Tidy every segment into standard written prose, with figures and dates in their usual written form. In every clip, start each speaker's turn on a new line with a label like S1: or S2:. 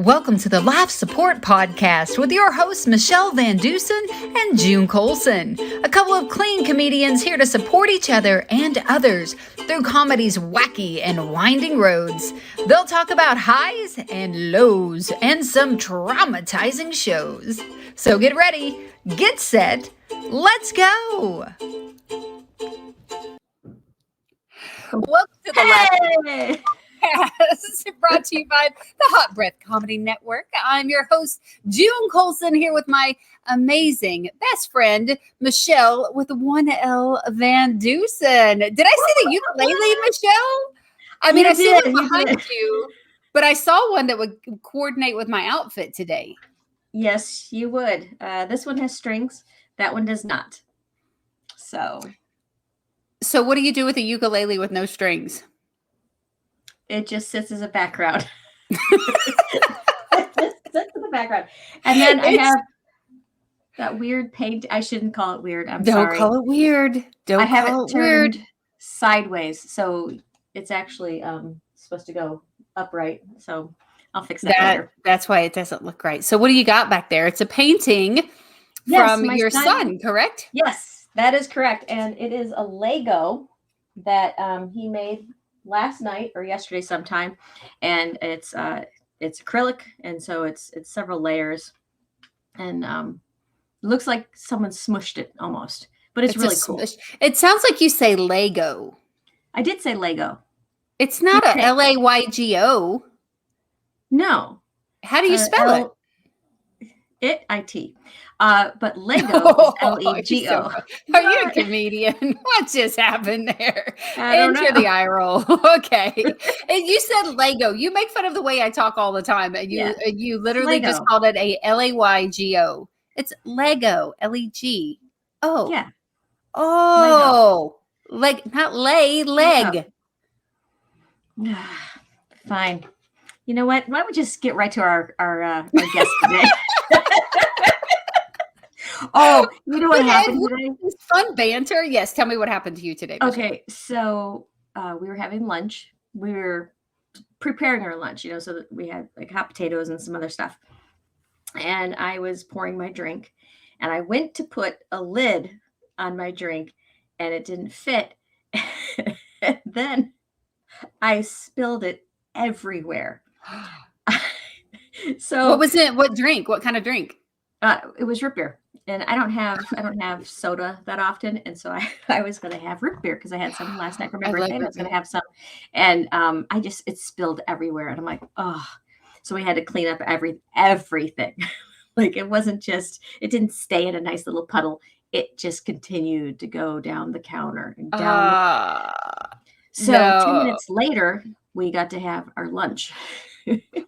S1: Welcome to the Life Support Podcast with your hosts, Michele VanDusen and June Colson. A couple of clean comedians here to support each other and others through comedy's wacky and winding roads. They'll talk about highs and lows and some traumatizing shows. So get ready, get set, let's go! Welcome to the Life Podcast, brought to you by the Hot Breath Comedy Network. I'm your host, June Colson, here with my amazing best friend, Michele, with 1L VanDusen. Did I see the ukulele, Michele? I mean, I see one behind you, but I saw one that would coordinate with my outfit today.
S2: Yes, you would. This one has strings. That one does not. So
S1: what do you do with a ukulele with no strings?
S2: It just sits as a background. It just sits in the background. And then I have that weird paint. I shouldn't call it weird. I'm sorry.
S1: Don't call it weird.
S2: I have it turned sideways. So it's actually supposed to go upright. So I'll fix that later.
S1: That's why it doesn't look right. So what do you got back there? It's a painting from your son, correct?
S2: Yes, that is correct. And it is a Lego that he made last night or yesterday sometime, and it's acrylic, and so it's several layers, and looks like someone smushed it almost, but it's really cool.
S1: It sounds like you say Lego.
S2: I did say Lego.
S1: It's not a Laygo.
S2: No.
S1: How do you spell
S2: it? It. But Lego is Lego.
S1: Are you a comedian? What just happened there?
S2: I don't know.
S1: The eye roll. Okay. And you said Lego. You make fun of the way I talk all the time. And you literally just called it a Laygo. It's Lego. Leg. Oh.
S2: Yeah.
S1: Oh. Leg, not leg.
S2: Fine. You know what? Why don't we just get right to our guest today? Oh, you know what happened today?
S1: Fun banter. Yes, tell me what happened to you today.
S2: Okay, so we were having lunch. We were preparing our lunch, so that we had like hot potatoes and some other stuff. And I was pouring my drink, and I went to put a lid on my drink, and it didn't fit. And then I spilled it everywhere. So
S1: what was it? What drink? What kind of drink?
S2: It was root beer. And I don't have soda that often, and so I was going to have root beer because I had some last night for my birthday. I was going to have some, and it spilled everywhere, and I'm like, oh. So we had to clean up everything. Like it didn't stay in a nice little puddle. It just continued to go down the counter and down. So 2 minutes later, we got to have our lunch.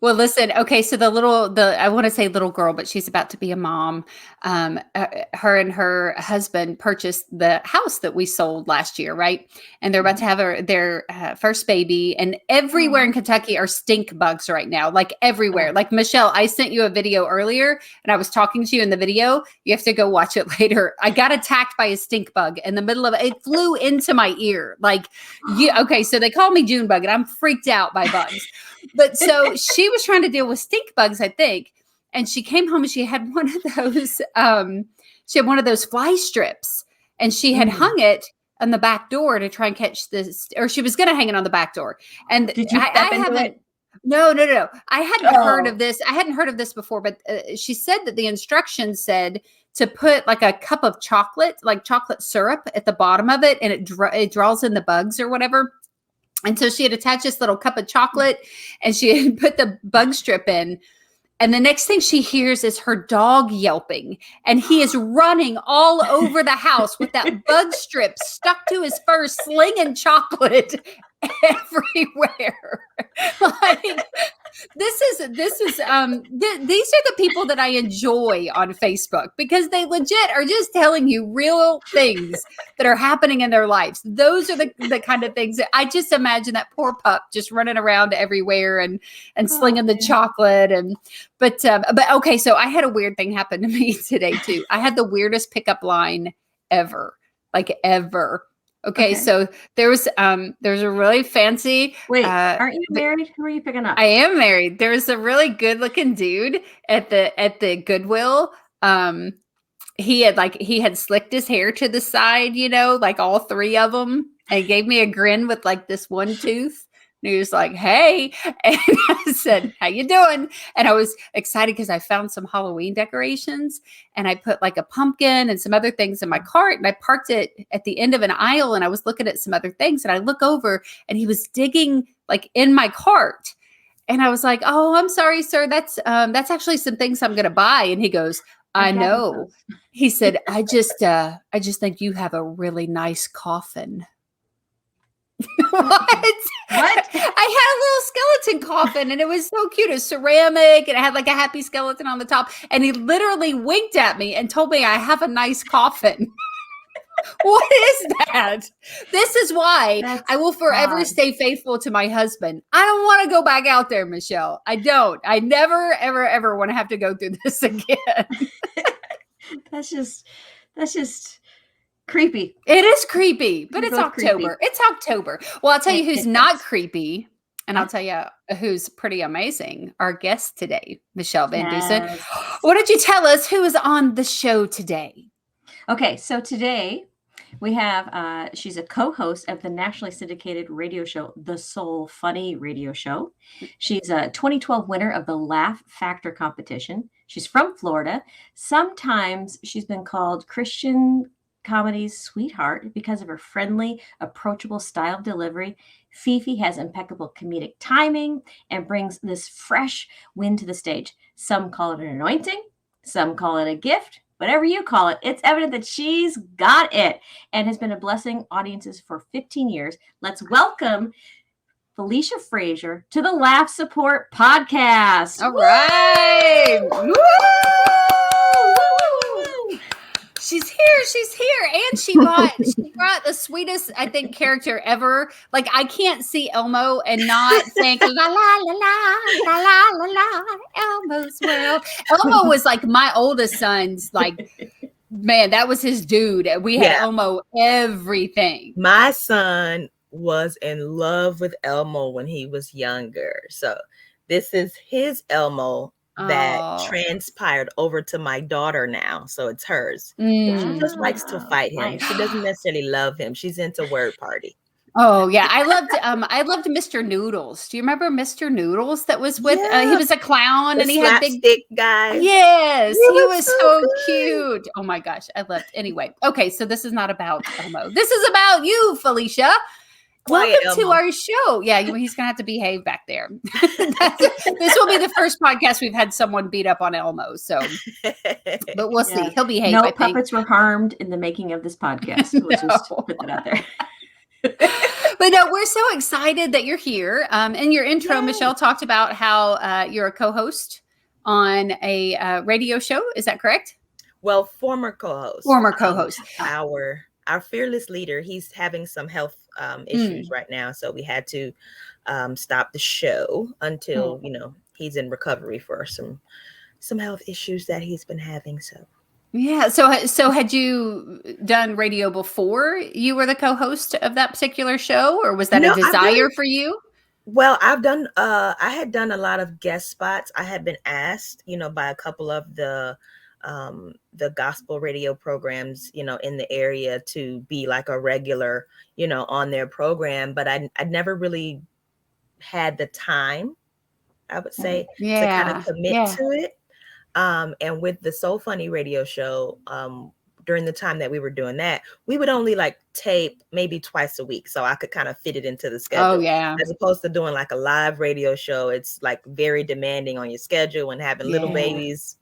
S1: Well, listen, okay. So I want to say little girl, but she's about to be a mom. Her and her husband purchased the house that we sold last year. Right. And they're about to have their first baby, and everywhere in Kentucky are stink bugs right now. Like everywhere. Like Michele, I sent you a video earlier and I was talking to you in the video. You have to go watch it later. I got attacked by a stink bug in the middle of it. It flew into my ear. Okay. So they call me June bug, and I'm freaked out by bugs. But so she was trying to deal with stink bugs, I think. And she came home and she had one of those fly strips, and she had hung it on the back door to try and catch this, or she was going to hang it on the back door. And
S2: did you step into it?
S1: No. I hadn't heard of this. I hadn't heard of this before, but she said that the instructions said to put like a cup of chocolate, like chocolate syrup at the bottom of it, and it draws in the bugs or whatever. And so she had attached this little cup of chocolate, and she had put the bug strip in. And the next thing she hears is her dog yelping, and he is running all over the house with that bug strip stuck to his fur, slinging chocolate everywhere. These are the people that I enjoy on Facebook, because they legit are just telling you real things that are happening in their lives. Those are the kind of things that I just imagine that poor pup just running around everywhere and slinging the chocolate. But okay, so I had a weird thing happen to me today too. I had the weirdest pickup line ever. Okay, so there's a really fancy.
S2: Wait, aren't you married? Who are you picking up?
S1: I am married. There's a really good looking dude at the Goodwill. He had slicked his hair to the side, like all three of them, and gave me a grin with like this one tooth. And he was like, "Hey," and I said, "How you doing?" And I was excited because I found some Halloween decorations, and I put like a pumpkin and some other things in my cart, and I parked it at the end of an aisle, and I was looking at some other things, and I look over, and he was digging like in my cart, and I was like, "Oh, I'm sorry, sir. That's actually some things I'm gonna buy." And he goes, "I know." He said, I just think you have a really nice coffin." What? I had a little skeleton coffin, and it was so cute. It was ceramic, and it had like a happy skeleton on the top. And he literally winked at me and told me I have a nice coffin. What is that? This is why I will forever stay faithful to my husband. I don't want to go back out there, Michele. I don't. I never, ever, ever want to have to go through this again.
S2: That's just creepy.
S1: It is creepy, but it's October. Creepy. It's October. Well, I'll tell you who's not creepy, and I'll tell you who's pretty amazing. Our guest today, Michele VanDusen. Yes. What did you tell us? Who is on the show today?
S2: Okay, so today we have, she's a co-host of the nationally syndicated radio show, The Soul Funny Radio Show. She's a 2012 winner of the Laugh Factor competition. She's from Florida. Sometimes she's been called Christian comedy's sweetheart because of her friendly, approachable style of delivery. FeFe has impeccable comedic timing and brings this fresh wind to the stage. Some call it an anointing. Some call it a gift. Whatever you call it, it's evident that she's got it and has been a blessing audiences for 15 years. Let's welcome Felicia Frazier to the Laugh Support Podcast.
S1: All right. Woo! She's here. And she brought the sweetest, I think, character ever. Like, I can't see Elmo and not think la la la la la la la la Elmo's world. Elmo was like my oldest son's, like, man, that was his dude. We had Elmo everything.
S3: My son was in love with Elmo when he was younger. So this is his Elmo that transpired over to my daughter now. So it's hers. She just likes to fight him. She doesn't necessarily love him. She's into word party.
S1: Oh yeah, I loved Mr. Noodles. Do you remember Mr. Noodles? That was with he was a clown and he had big
S3: stick guy.
S1: Yes, he was so cute. Oh my gosh, I loved. Anyway, okay, so this is not about Elmo. This is about you, Felicia. Welcome to our show. Yeah, he's gonna have to behave back there. This will be the first podcast we've had someone beat up on Elmo. So, but we'll see. He'll behave.
S2: No puppets were harmed in the making of this podcast. We'll just put that out there.
S1: But no, we're so excited that you're here. In your intro, Michele talked about how you're a co-host on a radio show. Is that correct?
S3: Well, former co-host. Our fearless leader, he's having some health issues right now. So we had to stop the show until, he's in recovery for some health issues that he's been having. So.
S1: Yeah. So had you done radio before you were the co-host of that particular show, or was that a desire for you?
S3: Well, I had done a lot of guest spots. I had been asked, by a couple of the gospel radio programs, in the area to be like a regular, on their program. But I never really had the time, I would say, to kind of commit to it. And with the So Funny radio show, during the time that we were doing that, we would only like tape maybe twice a week. So I could kind of fit it into the schedule.
S1: Oh, yeah.
S3: As opposed to doing like a live radio show. It's like very demanding on your schedule and having little babies.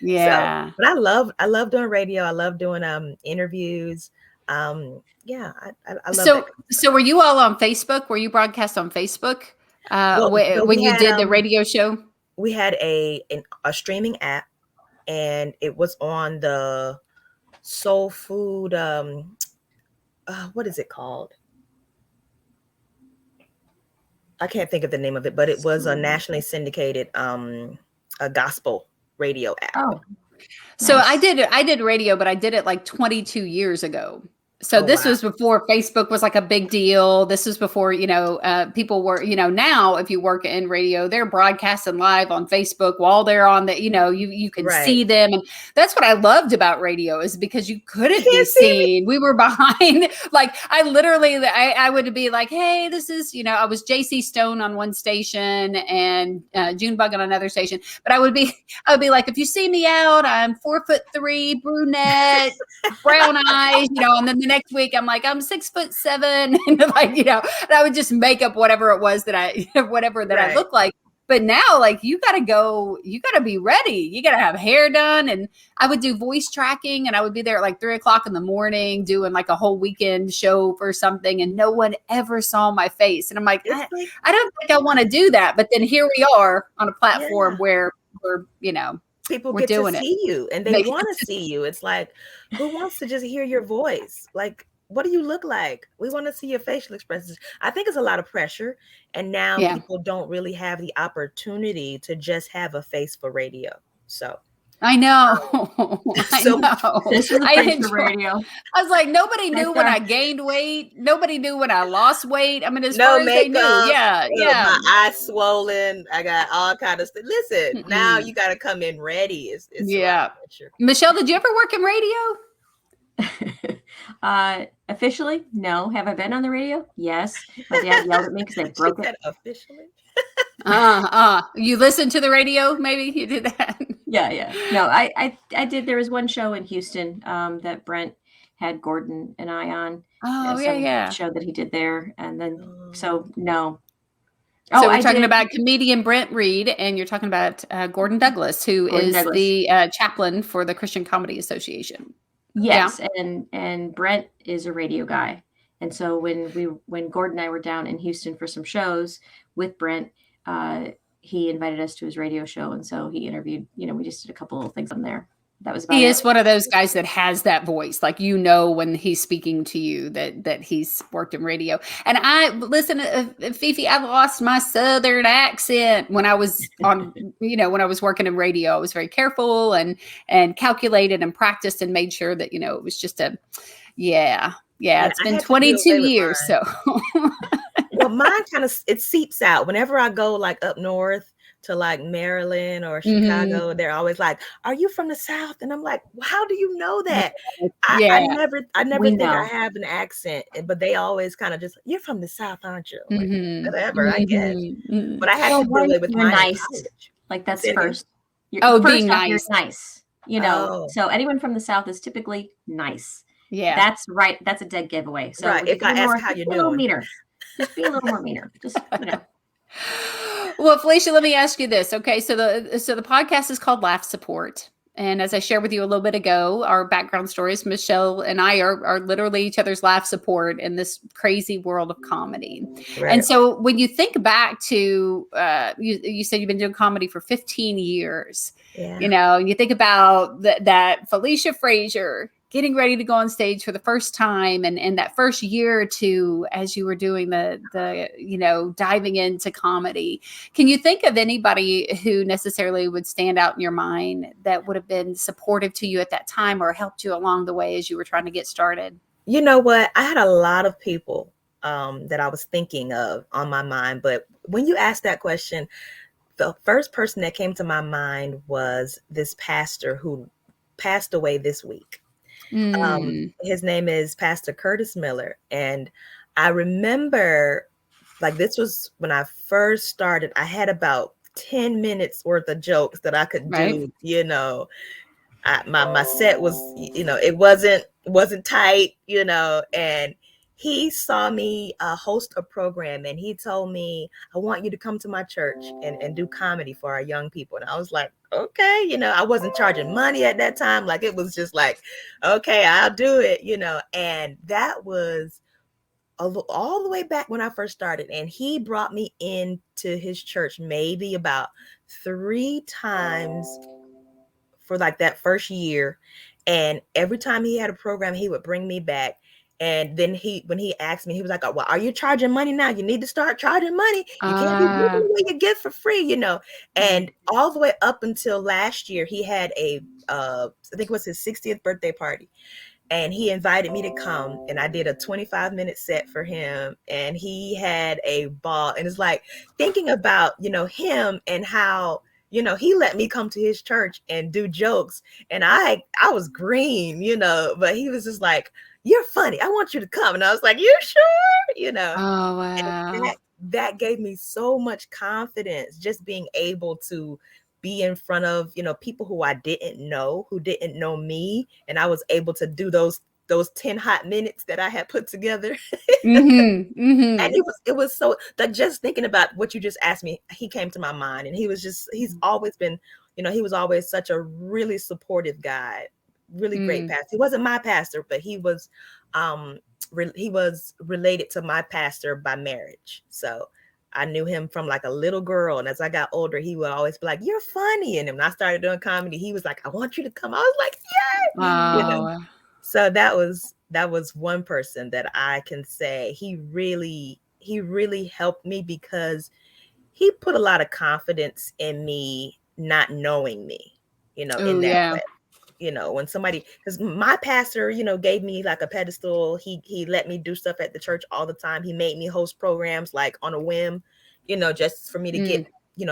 S1: Yeah.
S3: So, but I love doing radio. I love doing interviews. I love that.
S1: So were you all on Facebook? Were you broadcast on Facebook when you did the radio show?
S3: We had a streaming app, and it was on the Soul Food. What is it called? I can't think of the name of it, but it was a nationally syndicated a gospel radio app.
S1: Oh, so nice. I did radio, but I did it like 22 years ago. So
S3: Oh,
S1: this
S3: wow.
S1: was before Facebook was like a big deal. This was before, people were, now if you work in radio, they're broadcasting live on Facebook while they're on the, you can see them. And that's what I loved about radio, is because you couldn't be seen. We were behind, like I would be like, hey, this is, I was JC Stone on one station and Junebug on another station. But I would be like, if you see me out, I'm 4'3", brunette, brown eyes, and then the next week I'm like, I'm 6'7", and like, and I would just make up whatever it was that I look like. But now, like, you got to be ready. You got to have hair done. And I would do voice tracking, and I would be there at like 3:00 in the morning doing like a whole weekend show for something. And no one ever saw my face. And I'm like, I don't think I want to do that. But then here we are on a platform where we're,
S3: people
S1: we're
S3: get
S1: doing
S3: to see you, and they want to see you. It's like, who wants to just hear your voice? Like, what do you look like? We want to see your facial expressions. I think it's a lot of pressure. And now people don't really have the opportunity to just have a face for radio. So
S1: I know. I know.
S2: This is a face for radio.
S1: I was like, nobody knew when I gained weight. Nobody knew when I lost weight. I mean, as far as they knew. Yeah.
S3: My eyes swollen. I got all kind of stuff. Listen, now you got to come in ready. It's
S1: Michele, did you ever work in radio?
S2: Officially, no. Have I been on the radio? Yes. My dad yelled at me because I broke it.
S3: Officially?
S1: You listened to the radio? Maybe you did that.
S2: Yeah. No, I did. There was one show in Houston that Brent had Gordon and I on. Show that he did there, and then no.
S1: So we're talking about comedian Brent Reed, and you're talking about Gordon Douglas, who is the chaplain for the Christian Comedy Association.
S2: Yes, and Brent is a radio guy, and so when Gordon and I were down in Houston for some shows with Brent, he invited us to his radio show, and so he interviewed. We just did a couple of things on there. That was about
S1: he is one of those guys that has that voice, like when he's speaking to you that he's worked in radio. And I listen, FeFe, I lost my Southern accent when I was on, when I was working in radio. I was very careful and calculated and practiced and made sure that it was just it's been 22 years. So
S3: well, mine kind of it seeps out whenever I go like up north to like Maryland or Chicago. They're always like, are you from the South? And I'm like, well, how do you know that? I never think I have an accent, but they always kind of just, you're from the South, aren't you? Like, whatever, I guess. But I had to deal with mine
S2: nice. Like that's first. Being nice. You're nice. So anyone from the South is typically nice.
S1: Yeah.
S2: That's right. That's a dead giveaway. So
S3: if I ask how you're doing,
S2: meaner. Just be a little more meaner. Just,
S1: Well, Felicia, let me ask you this. Okay, so the podcast is called Laugh Support. And as I shared with you a little bit ago, our background stories, Michele and I are literally each other's laugh support in this crazy world of comedy. Right. And so when you think back to, you said you've been doing comedy for 15 years, you think about that Felicia Frazier getting ready to go on stage for the first time and that first year or two as you were doing the diving into comedy. Can you think of anybody who necessarily would stand out in your mind that would have been supportive to you at that time or helped you along the way as you were trying to get started?
S3: You know what? I had a lot of people that I was thinking of on my mind. But when you asked that question, the first person that came to my mind was this pastor who passed away this week. His name is Pastor Curtis Miller. And I remember, like, this was when I first started, I had about 10 minutes worth of jokes that I could do, my set was, it wasn't tight, and he saw me host a program and he told me, I want you to come to my church and do comedy for our young people. And I was like, okay, I wasn't charging money at that time. Like, it was just like, okay, I'll do it, and that was all the way back when I first started. And he brought me into his church maybe about 3 times for like that first year. And every time he had a program, he would bring me back. And then when he asked me, he was like, well, are you charging money now? You need to start charging money. You can't be giving away your gift for free, And all the way up until last year, he had I think it was his 60th birthday party. and he invited me to come, and I did a 25-minute set for him, and he had a ball. And it's like thinking about, him and how, he let me come to his church and do jokes, and I was green, but he was just like, "You're funny. I want you to come." And I was like, "You sure?"
S1: Oh,
S3: And
S1: wow.
S3: that gave me so much confidence, just being able to be in front of, people who I didn't know, who didn't know me. And I was able to do those 10 hot minutes that I had put together.
S1: Mm-hmm. Mm-hmm.
S3: And it was so that, just thinking about what you just asked me, he came to my mind. And he's always been, he was always such a really supportive guy, really great pastor. He wasn't my pastor, but he was related to my pastor by marriage. So I knew him from like a little girl. And as I got older, he would always be like, "You're funny." And when I started doing comedy, he was like, "I want you to come." I was like, "Yay!"
S1: Oh.
S3: So that was one person that I can say he really helped me, because he put a lot of confidence in me, not knowing me,
S1: Oh,
S3: in that
S1: yeah.
S3: way. When somebody, because my pastor, gave me like a pedestal. He let me do stuff at the church all the time. He made me host programs like on a whim, just for me to get,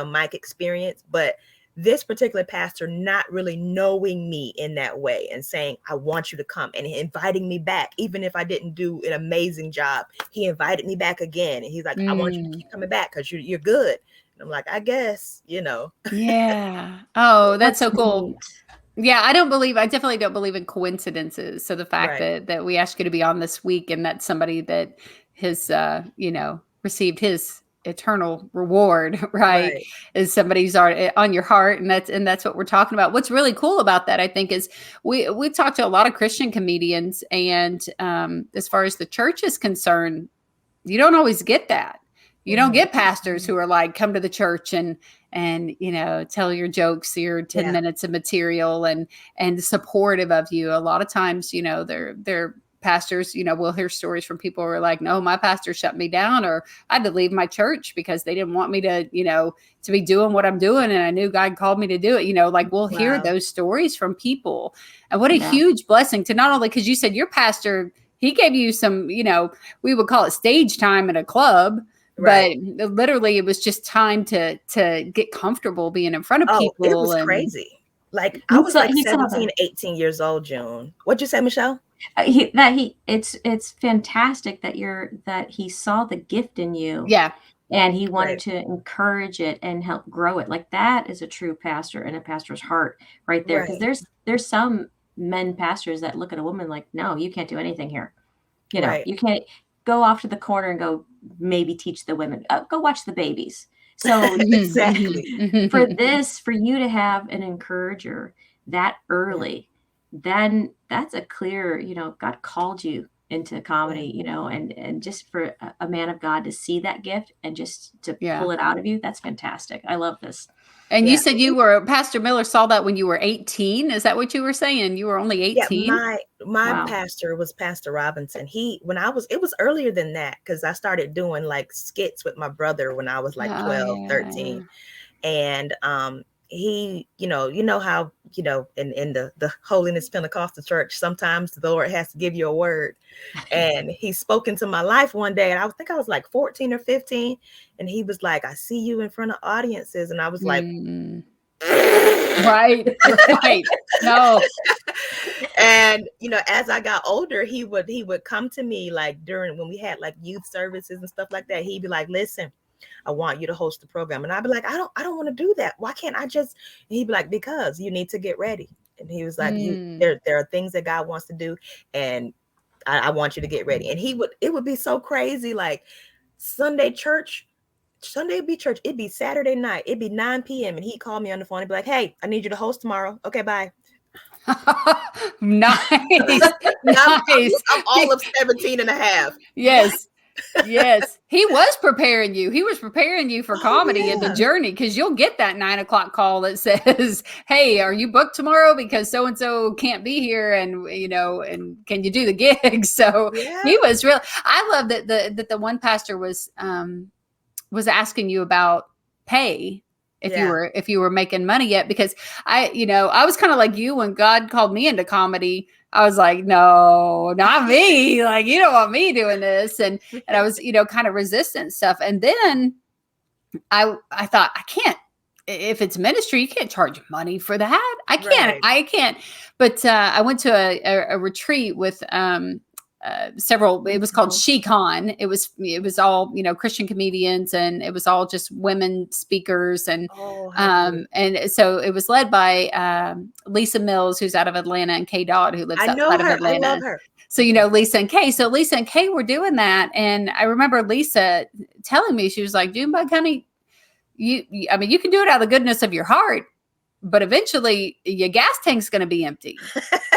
S3: mic experience. But this particular pastor, not really knowing me in that way and saying, "I want you to come," and inviting me back, even if I didn't do an amazing job, he invited me back again. And he's like, "I want you to keep coming back because you're good." And I'm like, "I guess,
S1: Yeah. Oh, that's so cool.
S2: neat.
S1: Yeah, I definitely don't believe in coincidences. So the fact
S3: Right.
S1: that we asked you to be on this week, and that's somebody that has received his eternal reward, right?
S3: Right.
S1: Is somebody who's already on your heart, and that's what we're talking about. What's really cool about that, I think, is we talked to a lot of Christian comedians, and as far as the church is concerned, you don't always get that. You don't get pastors who are like, "Come to the church and tell your jokes, your 10 minutes of material, and supportive of you." A lot of times, they're pastors, we'll hear stories from people who are like, "No, my pastor shut me down, or I had to leave my church because they didn't want me to, to be doing what I'm doing. And I knew God called me to do it." Like we'll hear those stories from people. And what a huge blessing to not only, because you said your pastor, he gave you some, we would call it stage time at a club, but literally it was just time to get comfortable being in front of people.
S3: It was crazy. Like I was like 17, 18 years old, June. What'd you say, Michelle?
S2: It's fantastic that he saw the gift in you.
S1: Yeah.
S2: And he wanted to encourage it and help grow it. Like that is a true pastor and a pastor's heart right there. Because there's some men pastors that look at a woman like, "No, you can't do anything here. You can't go off to the corner and go maybe teach the women. Go watch the babies." So
S3: exactly.
S2: for you to have an encourager that early, then that's a clear, God called you into comedy, and just for a man of God to see that gift and just to pull it out of you, that's fantastic. I love this.
S1: And you said Pastor Miller saw that when you were 18. Is that what you were saying? You were only 18?
S3: Yeah, my pastor was Pastor Robinson. It was earlier than that, because I started doing like skits with my brother when I was like 12, 13. And he, how, in the Holiness Pentecostal church, sometimes the Lord has to give you a word. And he spoke into my life one day, and I think I was like 14 or 15. And he was like, "I see you in front of audiences." And I was like,
S1: right. No.
S3: And as I got older, he would come to me like when we had like youth services and stuff like that. He'd be like, "Listen, I want you to host the program." And I'd be like, I don't want to do that. Why can't I just? And he'd be like, "Because you need to get ready." And he was like, there are things that God wants to do, and I want you to get ready. And it would be so crazy. Like Sunday be church. It'd be Saturday night. It'd be 9 p.m. And he'd call me on the phone and be like, "Hey, I need you to host tomorrow." "Okay, bye."
S1: Nice.
S3: I'm all of 17 and a half.
S1: Yes. Yes. He was preparing you. He was preparing you for comedy and the journey, because you'll get that 9:00 call that says, "Hey, are you booked tomorrow? Because so-and-so can't be here. And, and can you do the gig?" So he was real. I love that the one pastor was asking you about pay. If you were making money yet, because I was kind of like you when God called me into comedy. I was like, no, not me. Like, you don't want me doing this. And I was, kind of resistant stuff. And then I thought, I can't, if it's ministry, you can't charge money for that. I can't. But I went to a retreat with several. It was called SheCon. It was all Christian comedians, and it was all just women speakers, and so it was led by Lisa Mills, who's out of Atlanta, and Kay Dodd, who lives outside of Atlanta.
S3: I love her.
S1: So, Lisa and Kay. So Lisa and Kay were doing that, and I remember Lisa telling me, she was like, "Junebug, honey, you can do it out of the goodness of your heart, but eventually your gas tank's going to be empty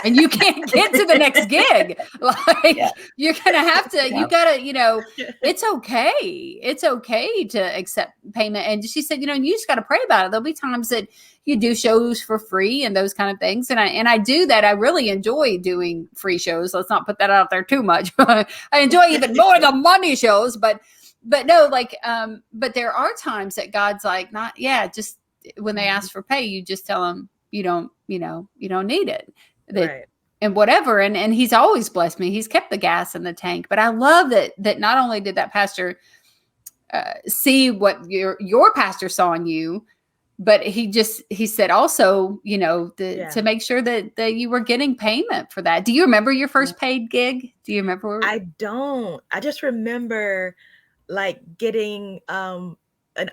S1: and you can't get to the next gig. Like you're going to have to, you got to, it's okay to accept payment." And she said, you just got to pray about it. There'll be times that you do shows for free and those kind of things. And I do that. I really enjoy doing free shows. Let's not put that out there too much. I enjoy even more the money shows, but no, like, but there are times that God's like, just when they ask for pay, you just tell them you don't need it, and whatever. And he's always blessed me. He's kept the gas in the tank. But I love that not only did that pastor see what your pastor saw in you, but he said also, to make sure that you were getting payment for that. Do you remember your first paid gig? Do you remember?
S3: I don't. I just remember like getting an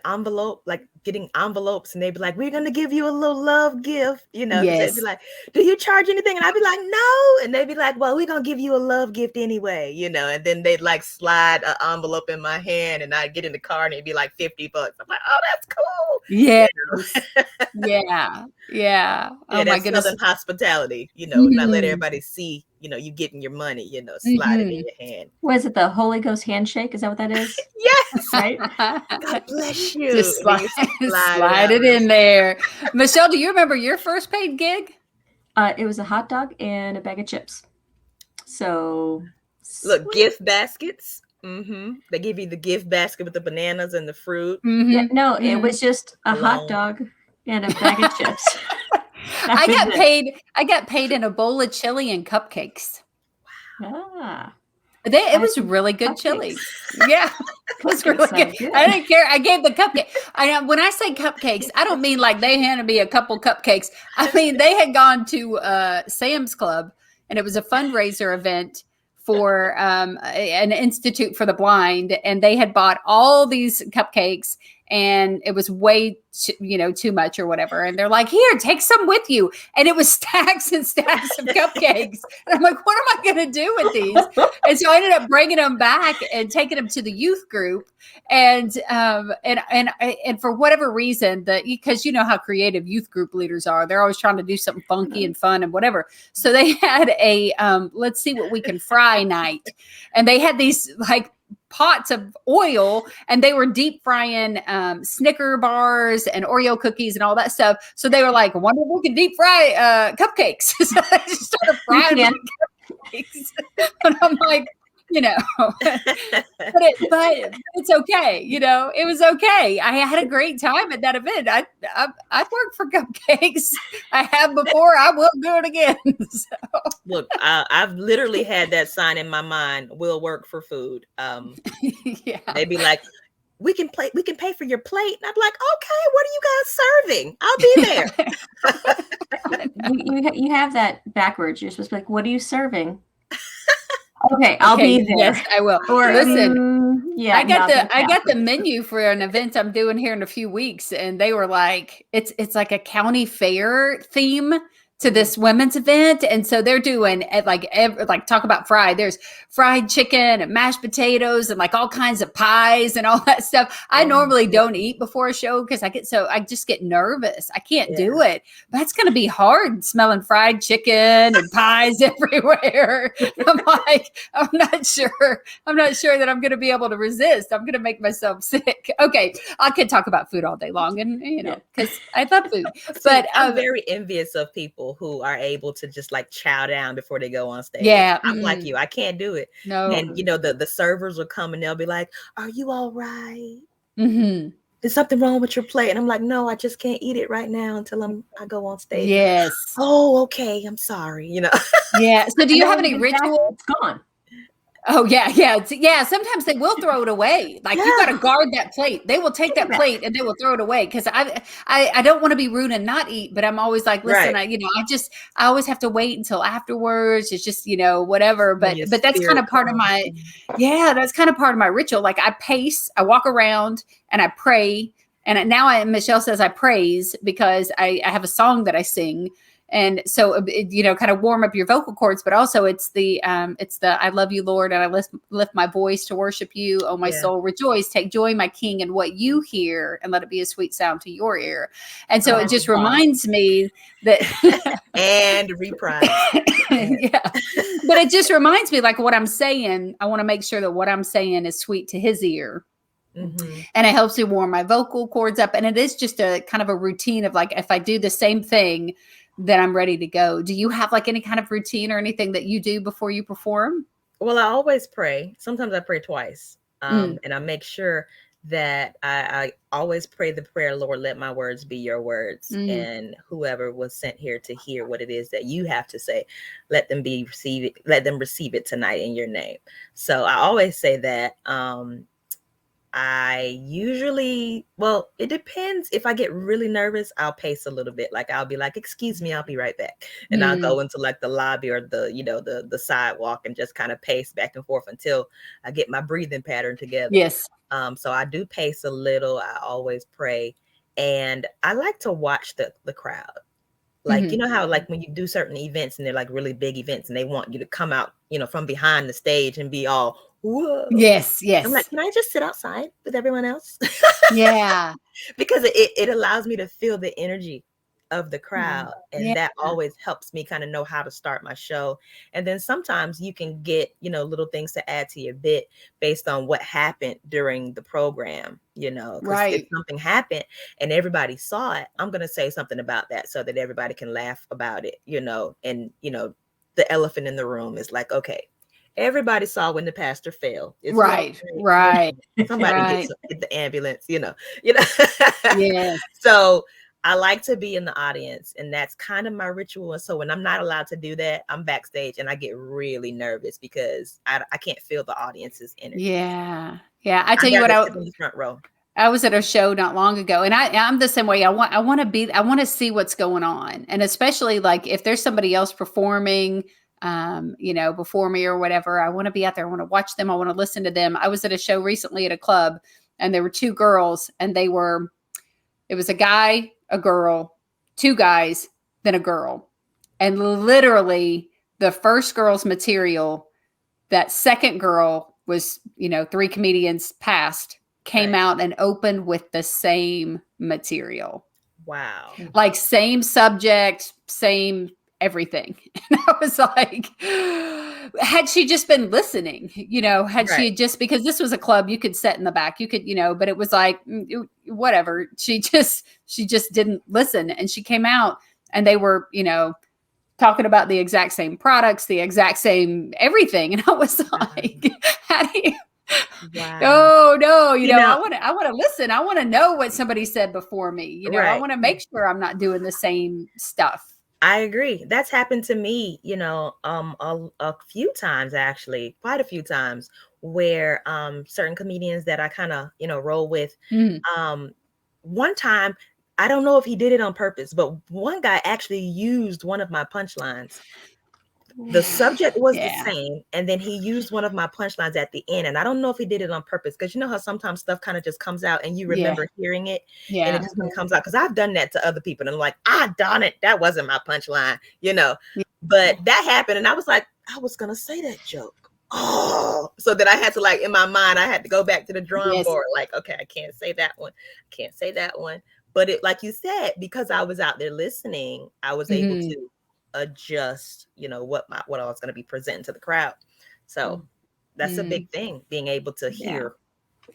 S3: envelope, like getting envelopes, and they'd be like, "We're going to give you a little love gift,"
S1: Yes.
S3: They'd be like, "Do you charge anything?" And I'd be like, "No." And they'd be like, "Well, we're going to give you a love gift anyway," and then they'd like slide an envelope in my hand, and I'd get in the car and it'd be like $50. I'm like, "Oh, that's cool."
S1: Yeah. Yeah. Oh my goodness.
S3: Southern hospitality, not let everybody see, you getting your money, slide it in your hand.
S2: Was it the Holy Ghost handshake? Is that what that is?
S3: Yes.
S2: Right?
S3: God bless you.
S1: Just slide it in there. Michele, do you remember your first paid gig?
S2: It was a hot dog and a bag of chips. So
S3: look, gift baskets. They give you the gift basket with the bananas and the fruit.
S2: Yeah, no, it was just a hot dog and a bag of chips.
S1: I got paid in a bowl of chili and cupcakes.
S2: Wow.
S1: It was really good chili. Yeah, it was really good. I didn't care. I gave the cupcake. When I say cupcakes, I don't mean like they handed me a couple cupcakes. I mean, they had gone to Sam's Club, and it was a fundraiser event for an institute for the blind, and they had bought all these cupcakes, and it was way too much or whatever. And they're like, "Here, take some with you." And it was stacks and stacks of cupcakes. And I'm like, what am I going to do with these? And so I ended up bringing them back and taking them to the youth group. And for whatever reason, because you know how creative youth group leaders are, they're always trying to do something funky and fun and whatever. So they had a let's see what we can fry night, and they had these like pots of oil, and they were deep frying Snicker bars and Oreo cookies and all that stuff. So they were like, "I wonder if we can deep fry cupcakes." So they just started frying cupcakes. And I'm like, but it's okay. It was okay. I had a great time at that event. I'd work for cupcakes. I have before. I will do it again. So.
S3: Look, I've literally had that sign in my mind. We'll work for food.
S1: Yeah.
S3: They'd be like, we can pay for your plate. And I'd be like, okay, what are you guys serving? I'll be there.
S2: You have that backwards. You're supposed to be like, what are you serving? Okay, I'll be there.
S1: Yes, I will. Listen, I got the menu for an event I'm doing here in a few weeks, and they were like, it's like a county fair theme to this women's event. And so they're doing like talk about fried. There's fried chicken and mashed potatoes and like all kinds of pies and all that stuff. I normally don't eat before a show because I just get nervous. I can't do it. But it's going to be hard smelling fried chicken and pies everywhere. I'm like, I'm not sure that I'm going to be able to resist. I'm going to make myself sick. Okay. I could talk about food all day long, and because I love food. But
S3: I'm very envious of people who are able to just like chow down before they go on stage.
S1: Yeah.
S3: I'm like you. I can't do it.
S1: No.
S3: And the servers will come and they'll be like, "Are you all right?"
S1: Mm-hmm.
S3: There's something wrong with your plate. And I'm like, no, I just can't eat it right now until I go on stage.
S1: Yes.
S3: Oh, okay. I'm sorry.
S1: Yeah. So do you have any
S2: Exactly,
S1: ritual?
S2: it's gone.
S1: Oh yeah, yeah. Sometimes they will throw it away. Like you got to guard that plate. They will take that plate and they will throw it away. Because I don't want to be rude and not eat, but I'm always like, listen,
S3: Right.
S1: I always have to wait until afterwards. It's just whatever. But that's kind of part of my that's kind of part of my ritual. Like I pace, I walk around, and I pray. And now Michele says I praise because I have a song that I sing. And so, kind of warm up your vocal cords, but also it's the I love you, Lord, and I lift my voice to worship you. Oh, my soul, rejoice. Take joy, my King, in what you hear, and let it be a sweet sound to your ear. And so it just reminds me that
S3: and reprise.
S1: Yeah, but it just reminds me, like what I'm saying. I want to make sure that what I'm saying is sweet to His ear. Mm-hmm. And it helps me warm my vocal cords up. And it is just a kind of a routine of like, if I do the same thing, then I'm ready to go. Do you have like any kind of routine or anything that you do before you perform?
S3: Well, I always pray. Sometimes I pray twice. And I make sure that I always pray the prayer, Lord, let my words be your words. And whoever was sent here to hear what it is that you have to say, let them receive it tonight in your name. So I always say that. I usually, it depends. If I get really nervous, I'll pace a little bit. Like I'll be like, excuse me, I'll be right back. And I'll go into like the lobby or the sidewalk and just kind of pace back and forth until I get my breathing pattern together.
S1: Yes.
S3: So I do pace a little. I always pray. And I like to watch the crowd. Like, you know how like when you do certain events and they're like really big events and they want you to come out, from behind the stage and be all, whoa.
S1: Yes.
S3: I'm like, can I just sit outside with everyone else?
S1: Yeah.
S3: Because it allows me to feel the energy of the crowd. And that always helps me kind of know how to start my show. And then sometimes you can get, little things to add to your bit based on what happened during the program, because if something happened and everybody saw it, I'm going to say something about that so that everybody can laugh about it, and, the elephant in the room is like, okay, everybody saw when the pastor fell. It's
S1: right.
S3: Somebody get the ambulance, Yeah. So I like to be in the audience, and that's kind of my ritual. And so when I'm not allowed to do that, I'm backstage and I get really nervous because I can't feel the audience's energy.
S1: Yeah. Yeah. I tell you what,
S3: in the front row.
S1: I was at a show not long ago, and I'm the same way. I want to see what's going on. And especially like if there's somebody else performing, before me or whatever, I want to be out there. I want to watch them. I want to listen to them. I was at a show recently at a club, and there were two girls, and it was a guy, a girl, two guys, then a girl. And literally the first girl's material, that second girl was, three comedians past, came out and opened with the same material.
S3: Wow.
S1: Like same subject, same everything. And I was like, had she just been listening, she just, because this was a club, you could sit in the back, you could, but it was like, whatever. She just didn't listen. And she came out and they were, talking about the exact same products, the exact same everything. And I was like, how do you, oh no, I want to listen. I want to know what somebody said before me. I want to make sure I'm not doing the same stuff.
S3: I agree. That's happened to me, a few times, actually, quite a few times, where certain comedians that I kind of, roll with. One time, I don't know if he did it on purpose, but one guy actually used one of my punchlines. The subject was the same, and then he used one of my punchlines at the end. And I don't know if he did it on purpose, because you know how sometimes stuff kind of just comes out and you remember hearing it, and it just comes out. Because I've done that to other people, and I'm like, darn it, that wasn't my punchline, But that happened, and I was like, I was gonna say that joke. Oh, so that I had to, like, in my mind, I had to go back to the drawing board, like, okay, I can't say that one, But it, like you said, because I was out there listening, I was able to adjust, what I was going to be presenting to the crowd. So that's a big thing, being able to hear.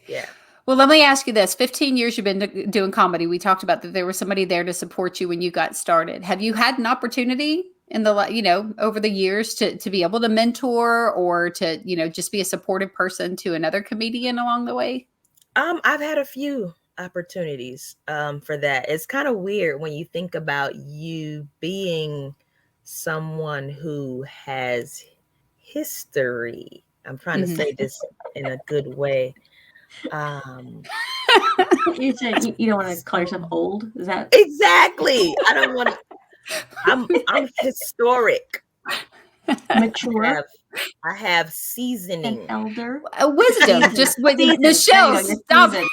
S3: Yeah.
S1: Well, let me ask you this. 15 years you've been doing comedy. We talked about that there was somebody there to support you when you got started. Have you had an opportunity in the, over the years to be able to mentor or to, just be a supportive person to another comedian along the way?
S3: I've had a few. opportunities for that. It's kind of weird when you think about you being someone who has history. I'm trying to say this in a good way.
S2: You said you don't want to call yourself old. Is that
S3: Exactly? I don't want to. I'm historic.
S2: mature?
S3: I have
S2: An
S3: seasoning.
S2: elder?
S1: Wisdom. Just with
S2: Seasoned.
S1: Michele,
S2: There you go,
S1: stop.
S2: you're seasoned.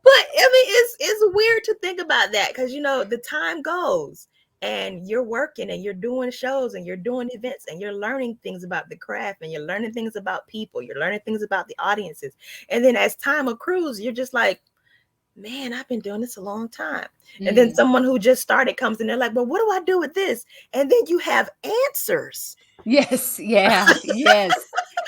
S3: But I mean, it's weird to think about that because the time goes and you're working and you're doing shows and you're doing events and you're learning things about the craft and you're learning things about people. You're learning things about the audiences. And then as time accrues, you're just like, man, I've been doing this a long time. And then someone who just started comes in, they're like, well, what do I do with this? And then you have answers.
S1: Yes. Yeah. Yes.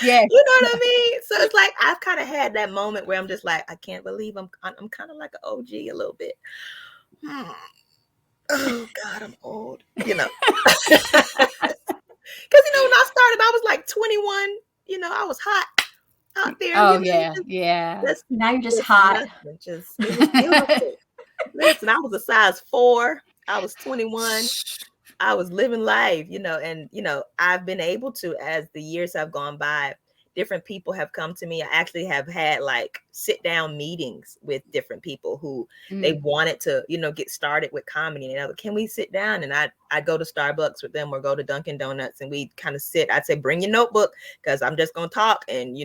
S1: Yes.
S3: You know what I mean? So it's like I've kind of had that moment where I'm just like, I can't believe I'm kind of like an OG a little bit. Oh God, I'm old. Because when I started, I was like 21. I was hot out there.
S1: Oh yeah. Yeah.
S2: Now you're just hot.
S3: It was beautiful. Listen, I was a size 4. I was 21. I was living life, and I've been able to, as the years have gone by, different people have come to me. I actually have had like sit down meetings with different people who they wanted to, get started with comedy. And can we sit down? And I'd go to Starbucks with them or go to Dunkin' Donuts and we kind of sit. I'd say, bring your notebook because I'm just gonna talk. And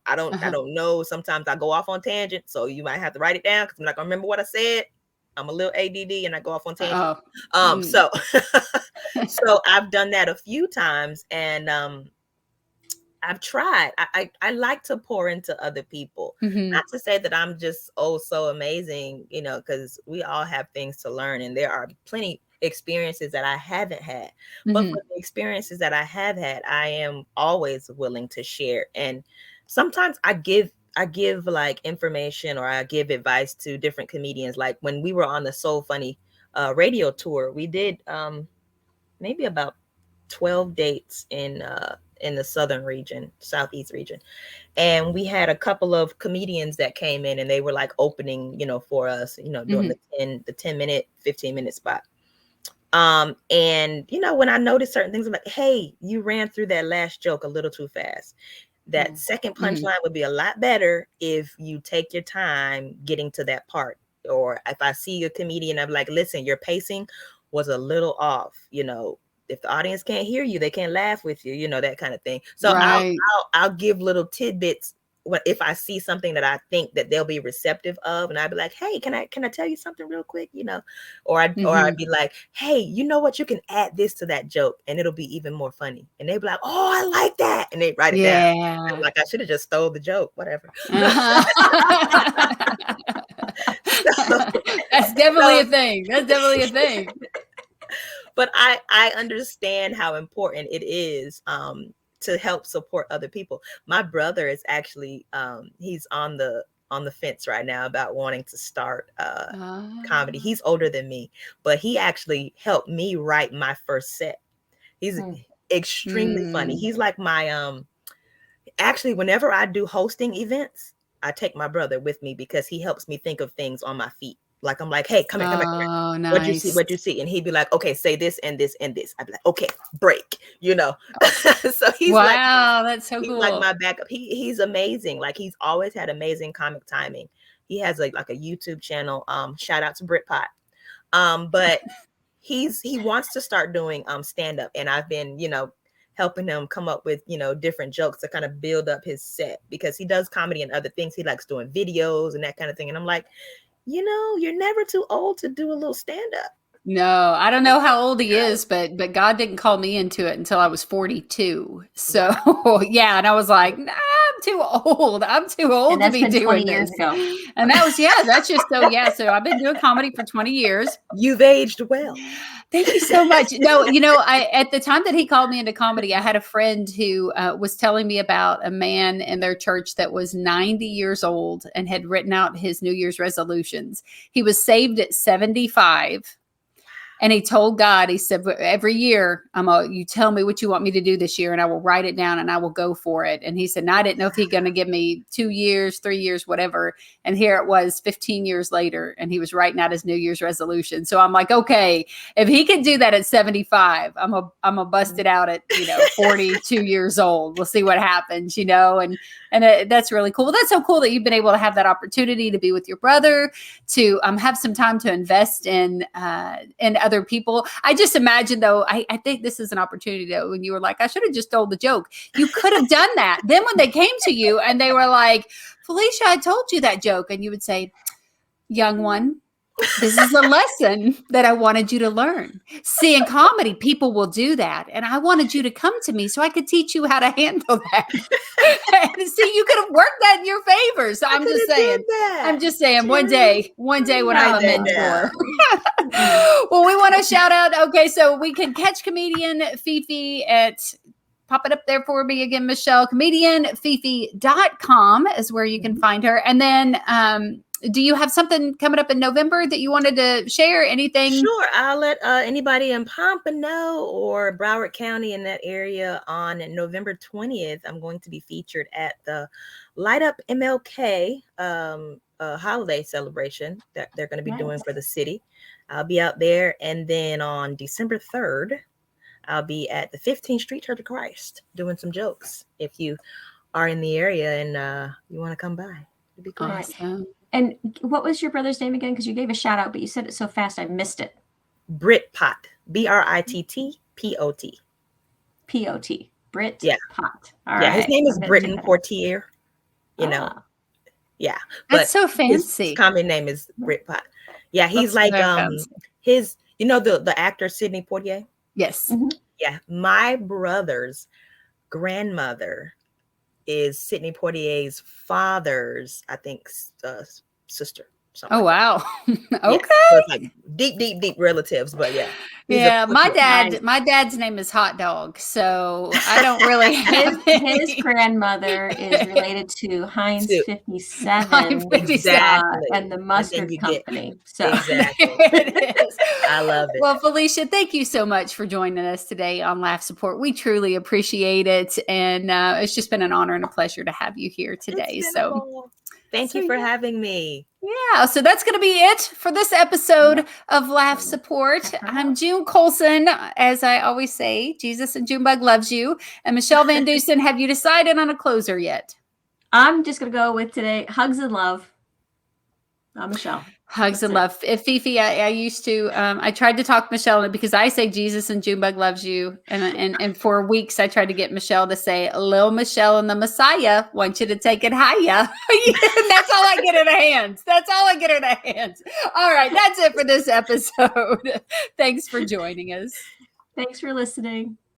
S3: I don't know. Sometimes I go off on tangent, so you might have to write it down because I'm not gonna remember what I said. I'm a little ADD and I go off on tangent. So so I've done that a few times and I've tried. I like to pour into other people. Not to say that I'm just so amazing, because we all have things to learn and there are plenty experiences that I haven't had. But for the experiences that I have had, I am always willing to share. And sometimes I give like information or I give advice to different comedians. Like when we were on the So Funny radio tour, we did maybe about 12 dates in the southern region, southeast region. And we had a couple of comedians that came in and they were like opening, for us, doing the 10-minute, 15-minute spot. And when I noticed certain things, I'm like, hey, you ran through that last joke a little too fast. That second punchline would be a lot better if you take your time getting to that part. Or if I see a comedian, I'm like, listen, your pacing was a little off. If the audience can't hear you, they can't laugh with you, that kind of thing. So
S1: right.
S3: I'll give little tidbits if I see something that I think that they'll be receptive of, and I'd be like, hey, can I tell you something real quick? Or I'd be like, hey, you know what? You can add this to that joke and it'll be even more funny. And they'd be like, oh, I like that. And they write it down. I'm like, I should have just stole the joke, whatever.
S1: That's definitely a thing. That's definitely a thing.
S3: But I understand how important it is to help support other people. My brother is actually he's on the fence right now about wanting to start comedy. He's older than me, but he actually helped me write my first set. He's extremely funny. He's like my actually whenever I do hosting events, I take my brother with me because he helps me think of things on my feet. Like I'm like, hey, come here.
S1: Oh, nice.
S3: What'd you see? And he'd be like, okay, say this and this and this. I'd be like, okay, break, So he's
S1: that's so cool.
S3: Like my backup. He's amazing. Like he's always had amazing comic timing. He has like a YouTube channel. Shout out to Britpot. But he wants to start doing stand-up, and I've been, helping him come up with, different jokes to kind of build up his set because he does comedy and other things. He likes doing videos and that kind of thing. And I'm like, you're never too old to do a little stand-up.
S1: No, I don't know how old he is, but God didn't call me into it until I was 42. So yeah, and I was like, nah, I'm too old. I'm too old to be doing
S2: 20
S1: this.
S2: years ago.
S1: And that was that's just so So I've been doing comedy for 20 years.
S3: You've aged well.
S1: Thank you so much. No, I at the time that he called me into comedy, I had a friend who was telling me about a man in their church that was 90 years old and had written out his New Year's resolutions. He was saved at 75. And he told God, he said, every year, you tell me what you want me to do this year, and I will write it down and I will go for it. And he said, I didn't know if he's going to give me 2 years, 3 years, whatever. And here it was 15 years later, and he was writing out his New Year's resolution. So I'm like, okay, if he could do that at 75, I'm a bust it out at, 42 years old. We'll see what happens, and that's really cool. That's so cool that you've been able to have that opportunity to be with your brother, to have some time to invest in other people. I just imagine, though, I think this is an opportunity, though, when you were like, I should have just told the joke. You could have done that. Then when they came to you and they were like, Felicia, I told you that joke. And you would say, young one, this is a lesson that I wanted you to learn. See, in comedy, people will do that. And I wanted you to come to me so I could teach you how to handle that. And see, you could have worked that in your favor. So I'm just saying one day when I'm a mentor. Well, we want to shout out. Okay, so we can catch Comedian FeFe at, pop it up there for me again, Michele. ComedianFeFe.com is where you can find her. And then, do you have something coming up in November that you wanted to share? Anything?
S3: Sure. I'll let anybody in Pompano or Broward County in that area on November 20th. I'm going to be featured at the Light Up MLK holiday celebration that they're going to be doing for the city. I'll be out there. And then on December 3rd, I'll be at the 15th Street Church of Christ doing some jokes. If you are in the area and you want to come by, it'd be cool.
S1: Awesome.
S2: And what was your brother's name again? Because you gave a shout out, but you said it so fast I missed it.
S3: Britpot. BRITTPOT.
S2: POT. Brit Pot.
S3: All right. His name is Britton Portier. Yeah.
S1: That's so fancy.
S3: His common name is Britpot. Yeah, he's like his. The actor Sidney Poitier.
S1: Yes.
S2: Mm-hmm.
S3: Yeah, my brother's grandmother is Sidney Poitier's father's, I think, sister.
S1: Oh, wow. Okay.
S3: Yeah, so it's like deep relatives, but yeah.
S1: Yeah, my dad's name is Hot Dog, so I don't really have
S2: his grandmother is related to Heinz 57, and the mustard company. So
S3: exactly.
S1: It is.
S3: I love it.
S1: Well, Felicia, thank you so much for joining us today on Laugh Support. We truly appreciate it, and it's just been an honor and a pleasure to have you here today. So
S3: thank you for having me.
S1: Yeah, so that's going to be it for this episode of Laugh Support. I'm June Colson. As I always say, Jesus and Junebug loves you. And Michele VanDusen, have you decided on a closer yet?
S2: I'm just going to go with today, hugs and love. Michele.
S1: Hugs and love. FeFe, I used to, I tried to talk Michele because I say Jesus and Junebug loves you. And for weeks, I tried to get Michele to say, Lil Michele and the Messiah want you to take it higher. That's all I get in her hands. All right. That's it for this episode. Thanks for joining us.
S2: Thanks for listening.